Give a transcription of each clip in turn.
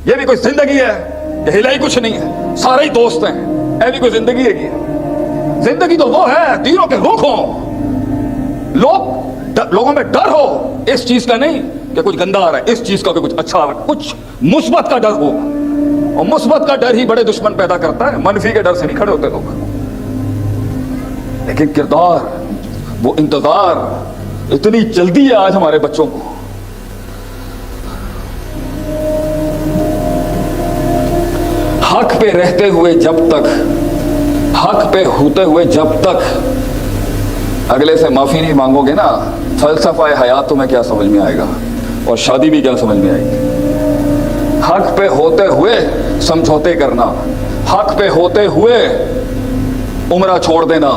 یہ بھی کوئی زندگی ہے؟ یہ ہلا ہی کچھ نہیں ہے، سارے ہی دوست ہیں، یہ بھی کوئی زندگی ہے؟ زندگی تو وہ ہے تیروں کے رخ ہوں، لوگوں میں ڈر ہو اس چیز کا نہیں کہ کچھ گندا آ رہا ہے، اس چیز کا کہ کچھ اچھا آ رہا ہے، کچھ مثبت کا ڈر ہو، اور مثبت کا ڈر ہی بڑے دشمن پیدا کرتا ہے، منفی کے ڈر سے نہیں کھڑے ہوتے لوگ۔ لیکن کردار، وہ انتظار، اتنی جلدی ہے آج ہمارے بچوں کو۔ حق پہ رہتے ہوئے جب تک، حق پہ ہوتے ہوئے جب تک اگلے سے معافی نہیں مانگو گے نا، فلسفہ حیات تمہیں کیا سمجھ میں آئے گا، اور شادی بھی کیا سمجھ میں آئے گی۔ حق پہ ہوتے ہوئے سمجھوتے کرنا، حق پہ ہوتے ہوئے عمرہ چھوڑ دینا،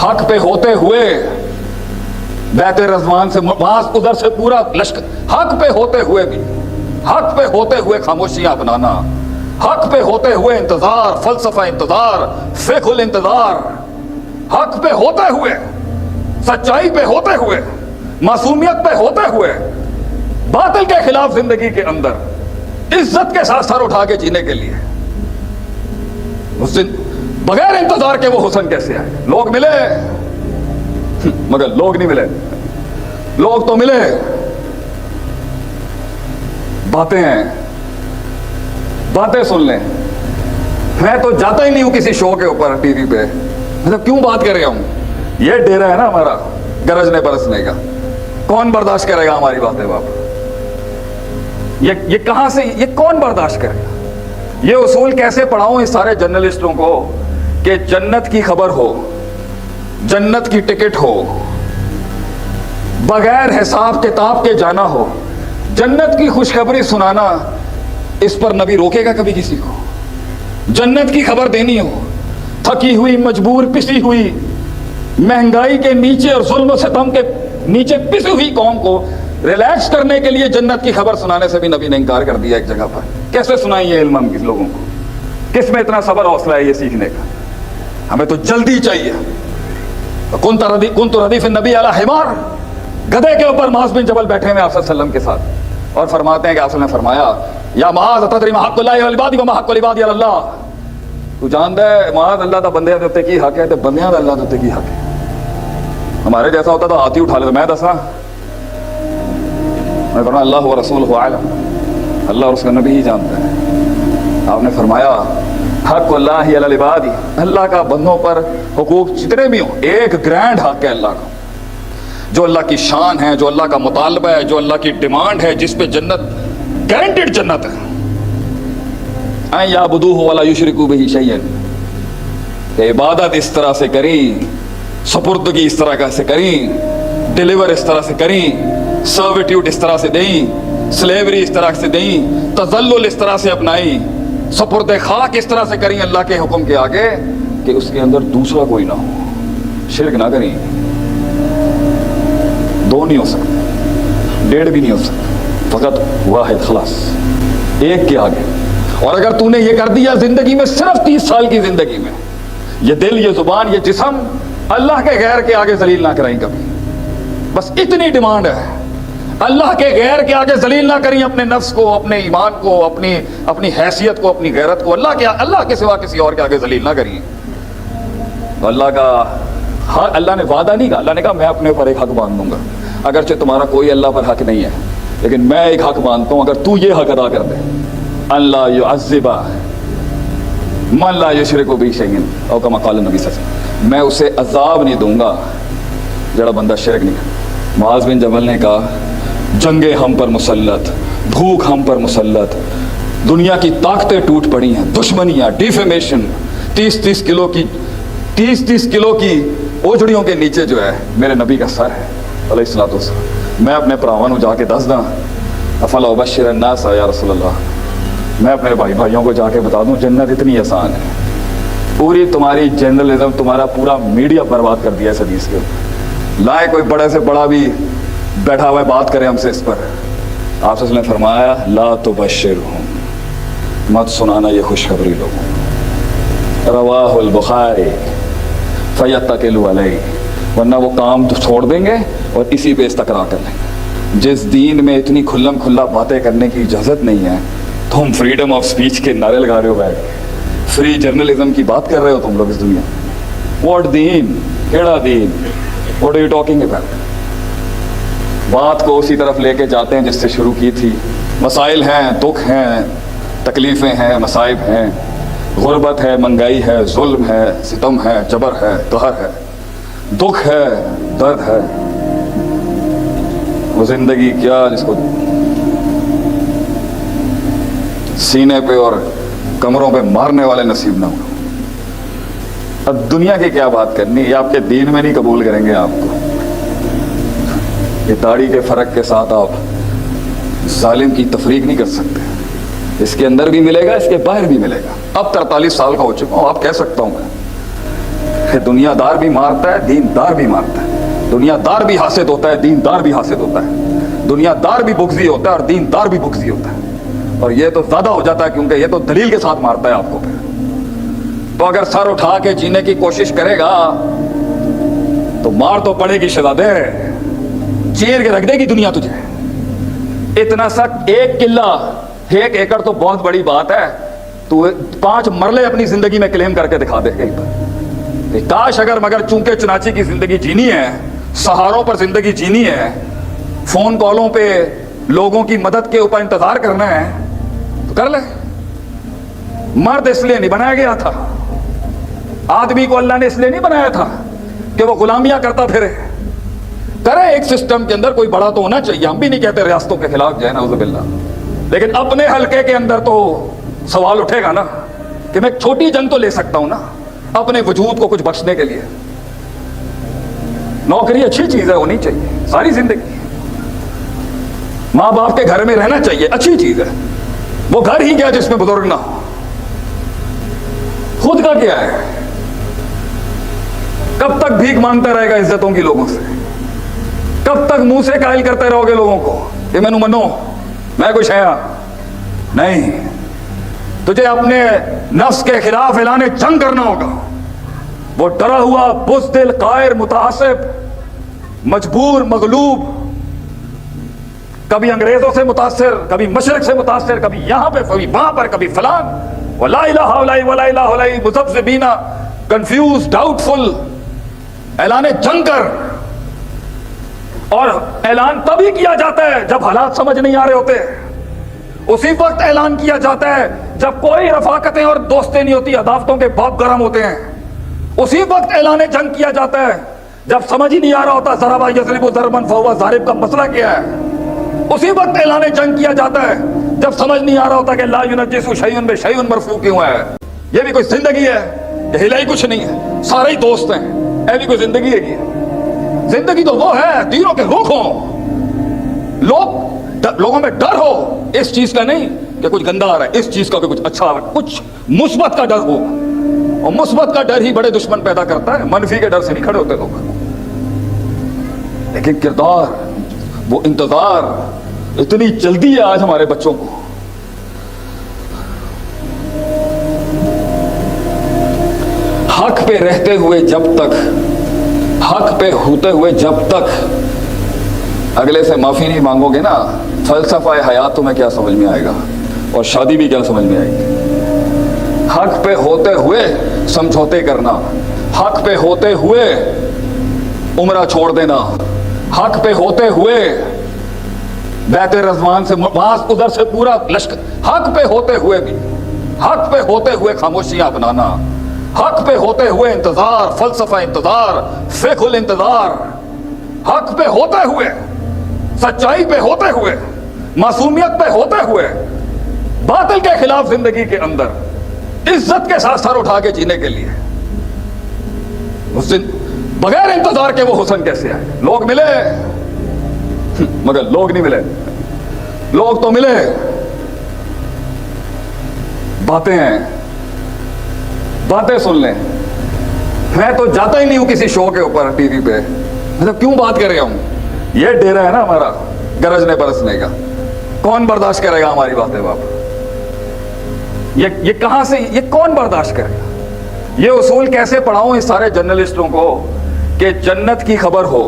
حق پہ ہوتے ہوئے بیت رضوان سے وہاں ادھر سے پورا لشکر، حق پہ ہوتے ہوئے بھی، حق پہ ہوتے ہوئے خاموشیاں اپنانا، حق پہ ہوتے ہوئے انتظار، فلسفہ انتظار، فقہ الانتظار، حق پہ ہوتے ہوئے، سچائی پہ ہوتے ہوئے، معصومیت پہ ہوتے ہوئے، باطل کے خلاف زندگی کے اندر عزت کے ساتھ سر اٹھا کے جینے کے لیے، اس دن بغیر انتظار کے وہ حسن کیسے آئے؟ لوگ ملے مگر لوگ نہیں ملے، لوگ تو ملے، باتیں ہیں، باتیں سن لیں۔ میں تو جاتا ہی نہیں ہوں کسی شو کے اوپر ٹی وی پہ، مطلب کیوں بات کر رہا ہوں؟ یہ ڈیرا ہے نا ہمارا گرجنے برسنے کا، کون برداشت کرے گا ہماری باتیں باپ؟ یہ کہاں سے، یہ کون برداشت کرے گا؟ یہ اصول کیسے پڑھاؤں اس سارے جرنلسٹوں کو کہ جنت کی خبر ہو، جنت کی ٹکٹ ہو، بغیر حساب کتاب کے جانا ہو، جنت کی خوشخبری سنانا، اس پر نبی روکے گا کبھی کسی کو؟ جنت کی خبر دینی ہو، تھکی ہوئی، مجبور، پسی ہوئی، مہنگائی کے نیچے اور ظلم و ستم کے نیچے پسی ہوئی قوم کو ریلیکس کرنے کے لیے جنت کی خبر سنانے سے بھی نبی نے انکار کر دیا ایک جگہ پر۔ کیسے سنائیں یہ علم ہم کس لوگوں کو؟ کس میں اتنا صبر حوصلہ ہے یہ سیکھنے کا؟ ہمیں تو جلدی چاہیے۔ کنت ردیف النبی علی حمار، گدھے کے اوپر معاذ بن جبل بیٹھے ہوئے آپ صلی اللہ علیہ وسلم کے ساتھ، اور فرماتے ہیں کہ آپ صلی اللہ علیہ وسلم نے فرمایا یا معاذ اتدری ما حق اللہ علی العباد و ما حق العباد علی اللہ، تو جانتا ہے معاذ اللہ دا بندیاں دے اوتے کی حق ہے تے بندیاں دا اللہ دے اوتے کی حق ہے؟ ہمارے جیسا ہوتا تو ہاتھ ہی اٹھا لیتا، میں دساں؟ میں فرمایا اللہ و رسولہ اعلم، اللہ اور اس کا نبی ہی جانتا ہے۔ آپ نے فرمایا حق اللہ علی العباد، اللہ کا بندوں پر حقوق جتنے بھی ہوں، ایک گرینڈ حق ہے اللہ کا، جو اللہ کی شان ہے، جو اللہ کا مطالبہ ہے، جو اللہ کی ڈیمانڈ ہے، جس پہ جنت گارنٹیڈ جنت ہے، ان یعبدوہ ولا یشرکوا بہ شیئا، کہ عبادت اس طرح سے کریں، سپردگی اس طرح سے کریں، ڈیلیور اس طرح سے کریں، سرویٹیوڈ اس طرح سے دیں، سلیوری اس طرح سے دیں، تذلل اس طرح سے اپنائیں، سپرد خاک اس طرح سے کریں اللہ کے حکم کے آگے کہ اس کے اندر دوسرا کوئی نہ ہو، شرک نہ کریں۔ دو نہیں ہو سکتے، ڈیڑھ بھی نہیں ہو سکتے، فقط واحد، خلاص ایک کے آگے۔ اور اگر تو نے یہ کر دیا زندگی میں، صرف 30 سال کی زندگی میں، یہ دل، یہ زبان، یہ جسم اللہ کے غیر کے آگے ذلیل نہ کریں کبھی، بس اتنی ڈیمانڈ ہے۔ اللہ کے غیر کے آگے ذلیل نہ کریں اپنے نفس کو، اپنے ایمان کو، اپنی حیثیت کو، اپنی غیرت کو، اللہ کے سوا کسی اور کے آگے ذلیل نہ کریں۔ تو اللہ نے وعدہ نہیں کہا، اللہ نے کہا میں اپنے اوپر ایک حق باندھ دوں گا، اگرچہ تمہارا کوئی اللہ پر حق نہیں ہے، لیکن میں ایک حق مانتا ہوں، اگر تو یہ حق ادا کر دے، اللہ یعذب من لا یشرک بہ شیئا او کما قال نبی صلی اللہ علیہ وسلم، میں اسے عذاب نہیں دوں گا جڑا بندہ شرک نہیں کرتا۔ معاذ بن جبل نے کہا جنگیں ہم پر مسلط، بھوک ہم پر مسلط، دنیا کی طاقتیں ٹوٹ پڑی ہیں، دشمنیاں، ڈیفیمیشن، 30 کلو کی اوجڑیوں کے نیچے جو ہے میرے نبی کا سر ہے علیہ الصلوۃ والسلام۔ میں اپنے پراواں نو جا کے دس داں افلا ابشر الناس یا رسول اللہ، میں اپنے بھائیوں کو جا کے بتا دوں جنت اتنی آسان ہے۔ پوری تمہاری جرنلزم، تمہارا پورا میڈیا برباد کر دیا اس حدیث کے اوپر، لائے کوئی بڑے سے بڑا بھی بیٹھا ہوا ہے بات کرے ہم سے اس پر۔ آپ صلی اللہ علیہ وسلم نے فرمایا لا تبشرہم، مت سنانا یہ خوشخبری لوگوں، رواہ البخاری فیتکلوا علیہ، ورنہ وہ کام چھوڑ دیں گے اور اسی پہ استقرا کر لیں گے۔ جس دین میں اتنی کھلم کھلا باتیں کرنے کی اجازت نہیں ہے तुम फ्रीडम ऑफ स्पीच के नारे लगा रहे हो बैठ, फ्री जर्नलिज्म की बात कर रहे हो तुम लोग इस दुनिया। व्हाट दीन, केड़ा दीन, what are you talking about? बात को उसी तरफ लेके जाते हैं जिससे शुरू की थी। मसाइल हैं, दुख हैं, तकलीफें हैं, मसाइब हैं, गुर्बत है, महंगाई है, जुल्म है, सितम है, जबर है, कहर है, दुख है, दर्द है। वो जिंदगी क्या जिसको सीने पे और कमरों पे मारने वाले नसीब ना हो। अब दुनिया की क्या बात करनी, ये आपके दीन में नहीं कबूल करेंगे आपको। ये दाढ़ी के फर्क के साथ आप जालिम की तफरीक नहीं कर सकते। इसके अंदर भी मिलेगा, इसके बाहर भी मिलेगा। अब 43 साल का हो चुका हूं, आप कह सकता हूं मैं, दुनियादार भी मारता है, दीनदार भी मारता है। दुनियादार भी हासिद होता है, दीनदार भी हासिद होता है। दुनियादार भी बुग़्ज़ी होता है और दीनदार भी बुग़्ज़ी होता है। और ये तो ज्यादा हो जाता है क्योंकि ये तो दलील के साथ मारता है आपको। फिर तो अगर सर उठा के जीने की कोशिश करेगा तो मार तो पड़ेगी शहजादे, चीर के रख देगी दुनिया तुझे। इतना सा एक किला, 1 एकड़ तो बहुत बड़ी बात है। तू 5 मरले अपनी जिंदगी में क्लेम करके दिखा दे कहीं पर। काश अगर मगर चूंकि चुनाची की जिंदगी जीनी है, सहारों पर जिंदगी जीनी है, फोन कॉलों पे लोगों की मदद के ऊपर इंतजार करना है तो कर ले। मर्द इसलिए नहीं बनाया गया था, आदमी को अल्लाह ने इसलिए नहीं बनाया था कि वो गुलामियां करता फिरे। करे एक सिस्टम के अंदर कोई बड़ा तो होना चाहिए। हम भी नहीं कहते रियासतों के खिलाफ जाए नाउज़ुबिल्लाह, लेकिन अपने हलके के अंदर तो सवाल उठेगा ना कि मैं छोटी जंग तो ले सकता हूं ना अपने वजूद को कुछ बख्शने के लिए। नौकरी अच्छी चीज है, होनी चाहिए सारी जिंदगी। माँ बाप के घर में रहना चाहिए, अच्छी चीज है। वो घर ही क्या जिसमें बुजुर्ग ना हो। खुद का क्या है? कब तक भीख मांगता रहेगा इज्जतों की लोगों से? कब तक मुंह से कायल करते रहोगे लोगों को कि मैनू मनो, मैं कुछ है नहीं? तुझे अपने नफ्स के खिलाफ ऐलाने जंग करना होगा। वो डरा हुआ, बुज़दिल, कायर, मुतासिब, मजबूर, मगलूब, कभी अंग्रेजों से मुतासिर, कभी मशरक से मुतासिर, कभी यहां पे, कभी वहां पर, कभी फलान, वला इलाहा वला इलाहा मुज़ब्ज़िबीना, कंफ्यूज, डाउटफुल, ऐलाने जंग कर। और ऐलान तभी किया जाता है जब हालात समझ नहीं आ रहे होते। उसी वक्त ऐलान किया जाता है जब कोई रफाकतें और दोस्तें नहीं होती, अदावतों के बाप गर्म होते हैं। उसी वक्त ऐलान जंग किया जाता है जब समझ ही नहीं आ रहा होता ज़रबा यज़रिबु ज़रबन फहुवा ज़ारिब का मसला क्या है। उसी वक्त ऐलान जंग किया जाता है जब समझ नहीं आ रहा होता कि ला युनज्जिसु शैउन बिशैउन मरफू क्यों है। ये भी कोई जिंदगी है? ये हिला ही कुछ नहीं है, सारे ही दोस्त हैं। ये भी कोई जिंदगी है? जिंदगी तो वो है तीनों के रुख हो, लोगों में डर हो इस चीज का नहीं कि कुछ गंदा आ रहा है, इस चीज का कि कुछ अच्छा आ रहा है, कुछ मुस्बत का डर हो। और मुस्बत का डर ही बड़े दुश्मन पैदा करता है, मनफी के डर से नहीं खड़े होते लोग। लेकिन किरदार, वो इंतजार, इतनी जल्दी है आज हमारे बच्चों को। हक पे रहते हुए जब तक, हक पे होते हुए जब तक अगले से माफी नहीं मांगोगे ना, फलसफा हयात तुम्हें क्या समझ में आएगा और शादी भी क्या समझ में आएगी। हक पे होते हुए समझौते करना, हक पे होते हुए उम्रा छोड़ देना, हक पे होते हुए बैत रज़वान से वहां उधर से पूरा लश्कर, हक पे होते हुए भी, हक पे होते हुए खामोशियां अपनाना, हक पे होते हुए इंतजार, फलसफा इंतजार, फिक़्हुल इंतजार, हक पे होते हुए, सच्चाई पे होते हुए, मासूमियत पे होते हुए, बातिल के खिलाफ जिंदगी के अंदर इज्जत के साथ सर उठा के जीने के लिए। उस दिन बगैर इंतजार के वो हुस्न कैसे आए? लोग मिले मगर लोग नहीं मिले। लोग तो मिले, बातें हैं, बातें सुन लें। मैं तो जाता ही नहीं हूं किसी शो के ऊपर टीवी पे, मतलब क्यों बात कर रहा हूं? ये डेरा है ना हमारा गरजने बरसने का, कौन बर्दाश्त करेगा हमारी बातें बाप? ये कहां से, ये कौन बर्दाश्त करेगा? ये उसूल कैसे पढ़ाऊं इस सारे जर्नलिस्टों को कि जन्नत की खबर हो,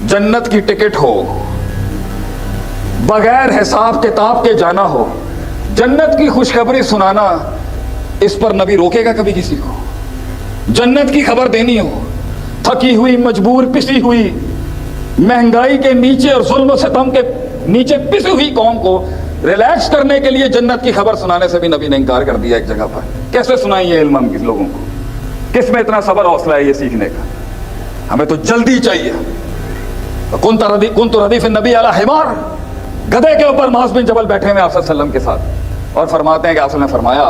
जन्नत की टिकट हो, बगैर हिसाब किताब के जाना हो, जन्नत की खुशखबरी सुनाना, इस पर नबी रोकेगा कभी किसी को? जन्नत की खबर देनी हो, थकी हुई, मजबूर, पिसी हुई, महंगाई के नीचे और जुल्म सितम के नीचे पिसी हुई कौम को रिलैक्स करने के लिए जन्नत की खबर सुनाने से भी नबी ने इनकार कर दिया एक जगह पर। कैसे सुनाइए इल्म हम किस लोगों को? किस में इतना सबर हौसला है ये सीखने का? हमें तो जल्दी चाहिए। कुन तो रदीफ नबी अला हिमार, गधे के ऊपर मुआज़ बिन जबल बैठे हुए आप सल्लल्लाहु अलैहि वसल्लम के साथ, और फरमाते हैं कि आप ने फरमाया,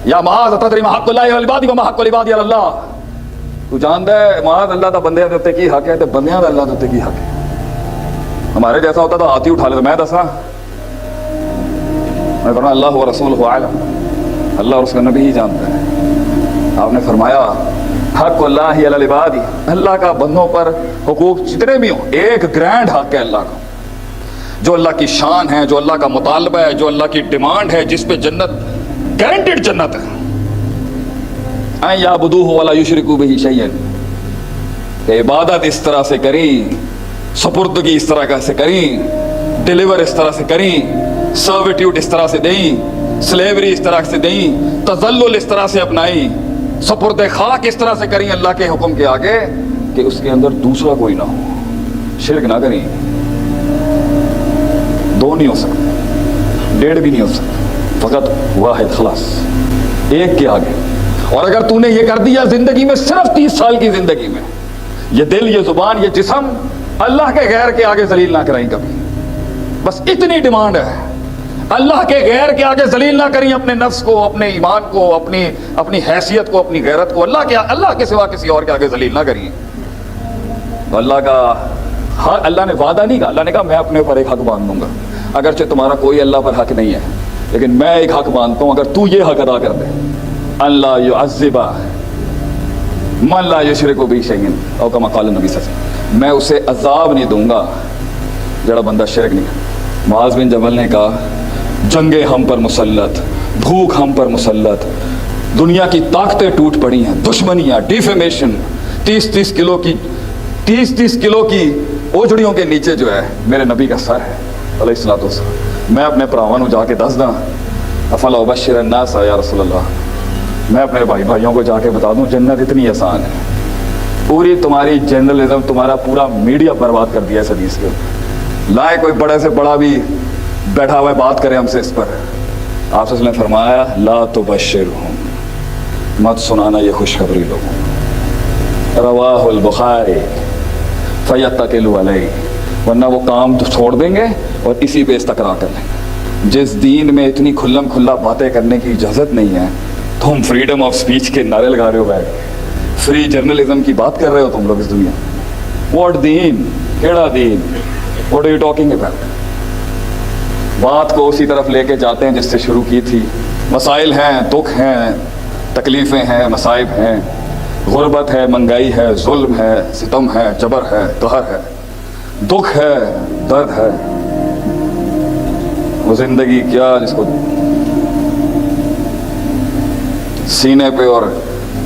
या मुआज़ अतदरी मा हक़्क़ुल्लाहि वल इबादी व मा हक़्क़ुल इबादी अल्लाह, तू जानदा है मुआज़ अल्लाह दा बंदे दे उत्ते की हक है ते बंदियां दा अल्लाह दे उत्ते की हक है? हमारे जैसा होता तो हाथ ही उठा लेता, मैं दसा, मैं फरमाया अल्लाह व रसूलुहु आलम, अल्लाह और उसका नबी ही जानता है। आपने फरमाया हक़्क़ुल्लाहि अलल इबादी, अल्लाह का बंदों पर हुकूक जितने भी हो, एक ग्रैंड हक है अल्लाह का, जो अल्लाह की शान है, जो अल्लाह का मुतालबा है, जो अल्लाह की डिमांड है, जिस पे जन्नत गारंटेड जन्नत है। अन याबुदूहु वला युशरिकू बिही शैयन, इबादत इस तरह से करी, सुपुर्दगी इस तरह से करी, डिलीवर इस तरह से करी, सर्विट्यूड इस तरह से दें, स्लेवरी इस तरह से दें, तज़ल्लुल इस तरह से अपनाई, सपुर्द खाक इस तरह से करी अल्लाह के हुक्म के आगे कि उसके अंदर दूसरा कोई ना हो, शिरक ना करें। दो नहीं हो सकते, डेढ़ भी नहीं हो सकते, फकत वाहिद, खलास, एक के आगे। और अगर तूने ये कर दिया जिंदगी में, सिर्फ 30 साल की जिंदगी में, ये दिल, ये जुबान, ये जिस्म अल्लाह के गैर के आगे जलील ना कराई कभी, बस इतनी डिमांड है। अल्लाह के गैर के आगे जलील ना करें अपने नफ्स को, अपने ईमान को, अपनी हैसियत को, अपनी गैरत को, अल्लाह के सिवा किसी और के आगे जलील ना करिए। तो अल्लाह का हक, अल्लाह ने वादा नहीं कहा, अल्लाह ने कहा मैं अपने ऊपर एक हक बांध दूंगा, अगरचे तुम्हारा कोई अल्लाह पर हक नहीं है, लेकिन मैं एक हक बांधता हूं, अगर तू ये हक अदा कर दे, अल्लाह युअज़्ज़िबा मन ला युशरिकु बिही शैयन औ कमा क़ाल नबी सल्लल्लाहु अलैहि वसल्लम, मैं उसे अजाब नहीं दूंगा जड़ा बंदा शिरक नहीं करता। मुआज़ बिन जबल ने कहा जंगे हम पर मुसल्लत, भूख हम पर मुसल्लत, दुनिया की ताकतें टूट पड़ी हैं, दुश्मनियाँ, डिफेमेशन, 30-30 किलो की ओझड़ियों के नीचे जो है मेरे नबी का सर है अलैहिस्सलातु वस्सलाम। मैं अपने भरावां नूं जाके दस दा, अफला उबश्शिर अन्नास या रसूलल्लाह, मैं अपने भाइयों को जाके बता दूं जन्नत इतनी आसान है। पूरी तुम्हारी जर्नलिज्म, तुम्हारा पूरा मीडिया बर्बाद कर दिया इस हदीस के ऊपर। लाए कोई बड़े से बड़ा भी बैठा हुआ है, बात करें हमसे इस पर। आप ने फरमाया ला तुबश्शिरहुम, मत सुनाना ये खुशखबरी लोगों। रवाहुल बुखारी फयत्तकिलु अलैहि, वरना वो काम तो छोड़ देंगे और इसी पे इस्तकरा कर लेंगे। जिस दीन में इतनी खुल्लम खुल्ला बातें करने की इजाज़त नहीं है, तुम फ्रीडम ऑफ स्पीच के नारे लगा रहे हो, बैठ फ्री जर्नलिज्म की बात कर रहे हो तुम लोग इस दुनिया में। व्हाट दीन, केड़ा दीन, what are you talking about? बात को उसी तरफ लेके जाते हैं जिससे शुरू की थी। मसाइल हैं, दुख हैं, तकलीफ़ें हैं, मसाइब हैं, गुर्बत है, महंगाई है, जुल्म है, सितम है, जबर है, कहर है, दुख है, दर्द है। वो जिंदगी क्या जिसको सीने पे और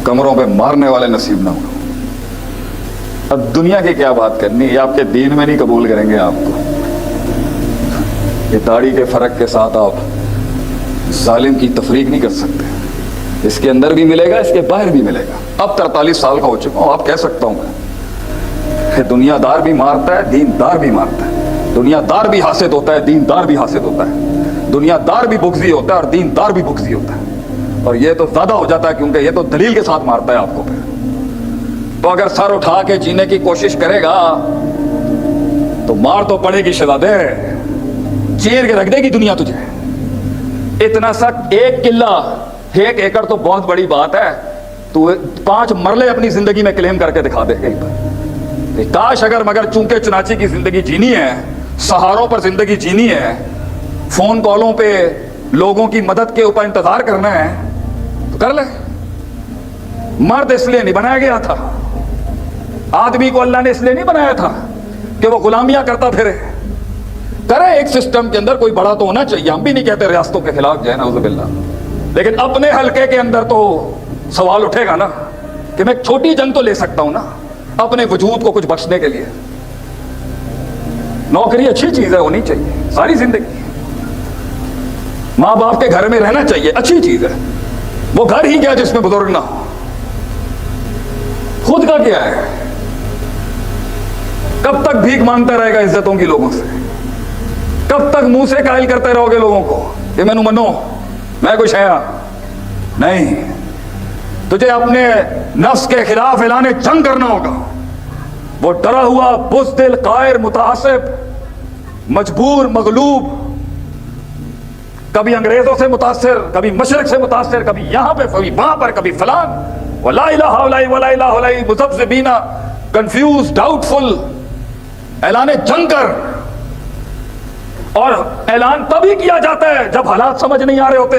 कमरों पे मारने वाले नसीब ना हो। अब दुनिया की क्या बात करनी, ये आपके दीन में नहीं कबूल करेंगे आपको। ये दाढ़ी के फर्क के साथ आप जालिम की तफरीक नहीं कर सकते। इसके अंदर भी मिलेगा, इसके बाहर भी मिलेगा। अब 43 साल का हो चुका हूँ, आप कह सकता हूँ मैं, दुनियादार भी मारता है, दीनदार भी मारता है। दुनियादार भी हासिद होता है, दीनदार भी हासिद होता है। दुनियादार भी बुग़्ज़ी होता है और दीनदार भी बुग़्ज़ी होता है। और ये तो ज्यादा हो जाता है क्योंकि ये तो दलील के साथ मारता है आपको। फिर तो अगर सर उठा के जीने की कोशिश करेगा तो मार तो पड़ेगी, शहजादे, चीर के रख देगी दुनिया तुझे। इतना सा एक किला, 1 एकड़ तो बहुत बड़ी बात है। तू 5 मरले अपनी जिंदगी में क्लेम करके दिखा दे कहीं पर। काश अगर मगर चूंकि चुनाची की जिंदगी जीनी है, सहारों पर जिंदगी जीनी है, फोन कॉलों पे लोगों की मदद के ऊपर इंतजार करना है तो कर ले। मर्द इसलिए नहीं बनाया गया था, आदमी को अल्लाह ने इसलिए नहीं बनाया था कि वो गुलामियां करता फिरे। करे एक सिस्टम के अंदर, कोई बड़ा तो होना चाहिए। हम भी नहीं कहते रियासतों के खिलाफ जाए नाउज़ुबिल्लाह, लेकिन अपने हलके के अंदर तो सवाल उठेगा ना कि मैं छोटी जंग तो ले सकता हूं ना अपने वजूद को कुछ बख्शने के लिए। नौकरी अच्छी चीज है, होनी चाहिए सारी जिंदगी, ماں باپ کے گھر میں رہنا چاہیے، اچھی چیز ہے، وہ گھر ہی کیا جس میں بزرگ نہ ہو. خود کا کیا ہے؟ کب تک بھیک مانگتا رہے گا عزتوں کی لوگوں سے؟ کب تک منہ سے قائل کرتے رہو گے لوگوں کو کہ میں منو، میں کچھ ہے نہیں؟ تجھے اپنے نفس کے خلاف اعلان جنگ کرنا ہوگا. وہ ڈرا ہوا، بزدل، قائر، متعصب، مجبور، مغلوب، کبھی انگریزوں سے متاثر، کبھی مشرق سے متاثر، کبھی یہاں پہ، کبھی وہاں پر، کبھی فلان، ولا الہ الا اللہ ولا الہ الا اللہ، مذبذبین، کنفیوز، ڈاؤٹ فل. اعلان جنگ کر. اور اعلان تبھی کیا جاتا ہے جب حالات سمجھ نہیں آ رہے ہوتے.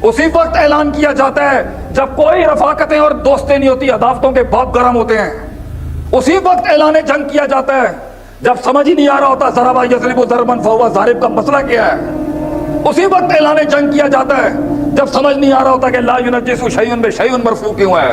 اسی وقت اعلان کیا جاتا ہے جب کوئی رفاقتیں اور دوستیں نہیں ہوتی، عداوتوں کے باپ گرم ہوتے ہیں. اسی وقت اعلان جنگ کیا جاتا ہے جب سمجھ ہی نہیں آ رہا ہوتا ضربا یضرب ضربا فہو ضارب کا مسئلہ کیا ہے. اسی وقت اعلان جنگ کیا جاتا ہے جب سمجھ نہیں آ رہا ہوتا کہ لا ینجس شیء بشیء مرفوع کیوں ہے.